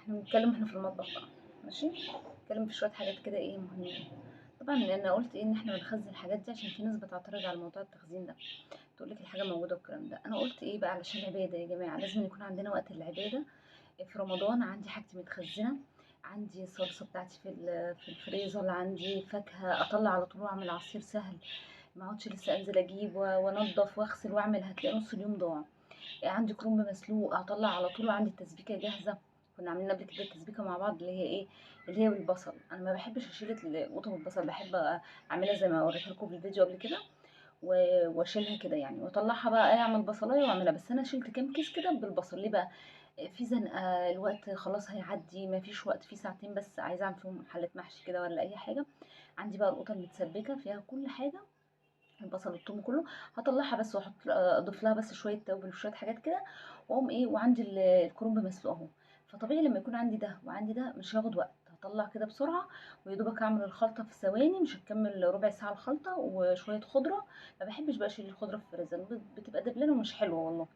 احنا بنتكلم احنا في المطبخ بقى. ماشي. نتكلم في شويه حاجات كده ايه مهمين. طبعا انا قلت ايه ان احنا بنخزن الحاجات دي عشان في ناس بتعترض على موضوع التخزين ده، تقول لك الحاجه موجوده والكلام ده. انا قلت ايه بقى علشان العباده يا جماعه لازم يكون عندنا وقت العباده. في رمضان عندي حاجتي متخزنه، عندي الصلصه بتاعتي في الفريزر، عندي فاكهه اطلع على طول واعمل عصير سهل، ما اقعدش لسه انزل اجيب وانضف واغسل واعمل، هتلاقي نص اليوم ضاع. عندي كرنب مسلوق هطلع على طول، وعندي التسبيكه جاهزه. كنا عاملين قبل كده التسبيكه مع بعض اللي هي ايه، اللي هي بالبصل. انا ما بحبش اشيل القطه بالبصل، بحب اعملها زي ما وريتها لكم في الفيديو قبل كده، واشيلها كده يعني واطلعها بقى ايه، اعمل بصلايه واعملها. بس انا شلت كام كيس كده بالبصل. ليه بقى؟ في زنقه، الوقت خلاص هيعدي، ما فيش وقت، في ساعتين بس عايزه اعمل فيهم حله محشي كده ولا اي حاجه. عندي بقى القطه المتسبكه فيها كل حاجه، البصل والثوم كله. هطلعها بس واحط اضيف لها بس شويه توابل وشويه حاجات كده، واقوم ايه، وعندي الكرنب مسلوق اهو. فطبيعي لما يكون عندي ده وعندي ده مش هياخد وقت، هطلع كده بسرعه ويا دوبك اعمل الخلطه في ثواني، مش هتكمل ربع ساعه الخلطه. وشويه خضره، ما بحبش بقى اشيل الخضره في الفريزر، بتبقى دبلانه ومش حلوه والله،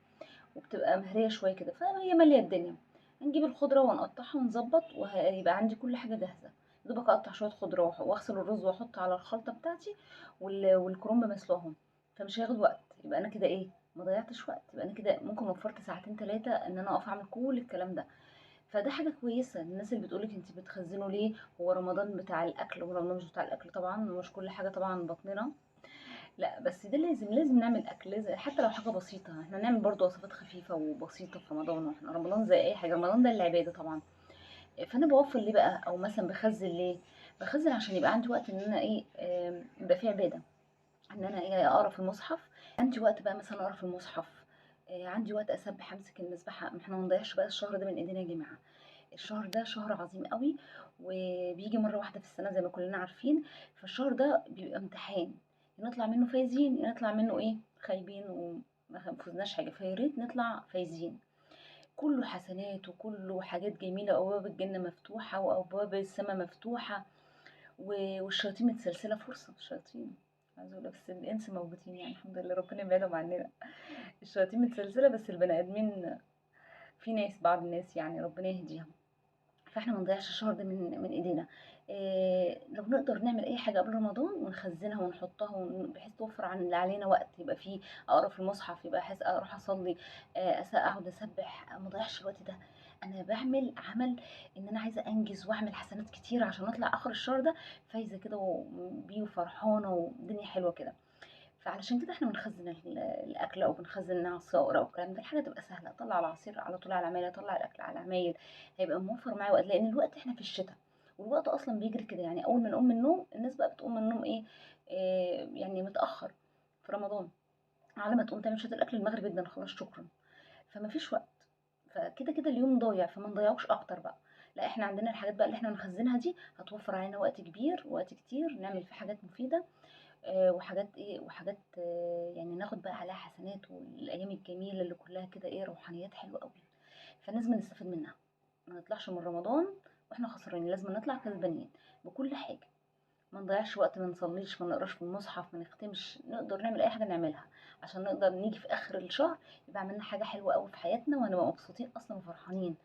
وبتبقى مهريه شويه كده، فهي ماليه الدنيا. هنجيب الخضره ونقطعها ونظبط، وهيبقى عندي كل حاجه جاهزه. يا دوبك اقطع شويه خضره واغسل الرز واحط على الخلطه بتاعتي، والكرنب مسلوقهم. فمش هياخد وقت، يبقى انا كده ايه، ما ضيعتش وقت، يبقى انا كده ممكن وفرت ساعتين ثلاثه ان انا اقف اعمل كل الكلام ده. فده حاجه كويسه. الناس اللي بتقولك انت بتخزنوا ليه، هو رمضان بتاع الاكل ورمضان مش بتاع الاكل، طبعا مش كل حاجه طبعا بطننا، لا بس ده لازم نعمل اكل، لازم حتى لو حاجه بسيطه. احنا نعمل برضو وصفات خفيفه وبسيطه في رمضان، واحنا رمضان زي اي حاجه، رمضان ده العباده طبعا. فانا بوفر ليه بقى، او مثلا بخزن ليه؟ بخزن عشان يبقى عندي وقت ان انا ايه، يبقى في عباده، ان انا ايه، اقرا في المصحف. عندي وقت بقى مثلا اقرا في المصحف، عندي وقت اسبح امسك المسبحه. ما احنا ما نضيعش بقى الشهر ده من ايدينا يا جماعه. الشهر ده شهر عظيم قوي، وبيجي مرة واحدة في السنة زي ما كلنا عارفين. فالشهر ده بيبقى امتحان، يا نطلع منه فايزين يا نطلع منه ايه، خايبين وما فوزناش حاجة. فياريت نطلع فايزين، كله حسنات وكله حاجات جميلة، وأبواب الجنة مفتوحة وأبواب السماء مفتوحة، والشياطين متسلسلة. فرصة الشياطين، عايزة اقول لك بس الانس موجودين يعني، الحمد لله ربنا يبعدهم عننا. الشياطين متسلسلة، بس البني ادمين في ناس، بعض الناس يعني ربنا يهديهم. فاحنا ما نضيعش الشهر ده من ايدينا. إيه، لو نقدر نعمل اي حاجه قبل رمضان ونخزنها ونحطها بحيث توفر عن اللي علينا وقت، يبقى فيه اقرا في المصحف، يبقى احس اروح اصلي، اقعد اسبح، ما اضيعش الوقت ده. انا بعمل عمل ان انا عايزه انجز واعمل حسنات كتير عشان اطلع اخر الشهر ده فايزه كده بيه وفرحانه والدنيا حلوه كده. فعلشان كده احنا بنخزن الاكل، او بنخزن العصائر او الكلام ده. الحاجه تبقى سهله، اطلع العصير على طول على العمايل، اطلع الاكل على العمايل، هيبقى موفر معايا وقت. لان الوقت احنا في الشتاء، والوقت اصلا بيجري كده يعني. اول ما نقوم من النوم، الناس بقى بتقوم من النوم ايه، يعني متاخر في رمضان، على ما تقوم تعمل شويه الاكل المغرب جدا خلاص شكرا. فما فيش وقت، فكده كده اليوم ضايع، فما نضيعوش اكتر بقى. لا احنا عندنا الحاجات بقى اللي احنا بنخزنها دي هتوفر علينا وقت كبير، وقت كتير نعمل فيه حاجات مفيده، وحاجات ايه، وحاجات يعني ناخد بقى عليها حسنات، والايام الجميله اللي كلها كده ايه، روحانيات حلوه قوي. فلازم نستفاد منها، ما نطلعش من رمضان واحنا خسرانين، لازم نطلع كسبانين بكل حاجه. ما نضيعش وقت، ما نصليش، ما نقراش في المصحف، ما نختمش، نقدر نعمل اي حاجه نعملها عشان نقدر نيجي في اخر الشهر يبقى عملنا حاجه حلوه قوي في حياتنا، ونبقى مبسوطين اصلا وفرحانين.